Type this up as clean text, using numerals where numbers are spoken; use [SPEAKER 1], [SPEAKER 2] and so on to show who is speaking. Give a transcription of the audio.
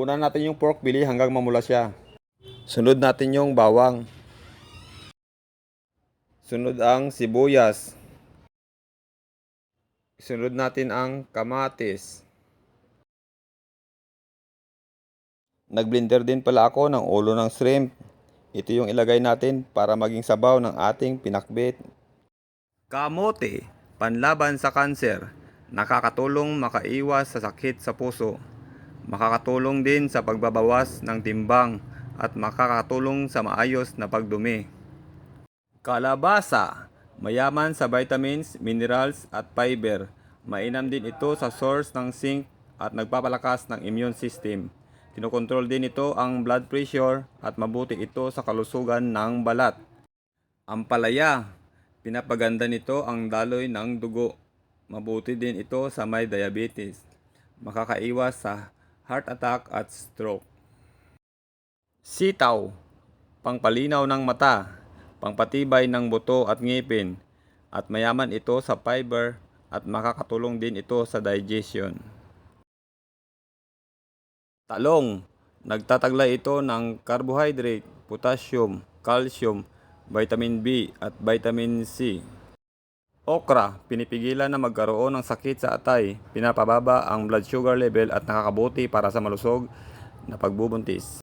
[SPEAKER 1] Una natin yung pork belly hanggang mamula siya. Sunod natin yung bawang. Sunod ang sibuyas. Sunod natin ang kamatis. Nagblender din pala ako ng ulo ng shrimp. Ito yung ilagay natin para maging sabaw ng ating pinakbit. Kamote, panlaban sa kanser. Nakakatulong makaiwas sa sakit sa puso. Makakatulong din sa pagbabawas ng timbang at makakatulong sa maayos na pagdumi. Kalabasa, mayaman sa vitamins, minerals at fiber. Mainam din ito sa source ng zinc at nagpapalakas ng immune system. Kinokontrol din ito ang blood pressure at mabuti ito sa kalusugan ng balat. Ampalaya, pinapaganda nito ang daloy ng dugo. Mabuti din ito sa may diabetes. Makakaiwas sa heart attack at stroke. Sitaw, pangpalinaw ng mata, pangpatibay ng buto at ngipin, at mayaman ito sa fiber at makakatulong din ito sa digestion. Talong, nagtataglay ito ng carbohydrate, potassium, calcium, vitamin B at vitamin C. Okra, pinipigilan na magkaroon ng sakit sa atay, pinapababa ang blood sugar level at nakakabuti para sa malusog na pagbubuntis.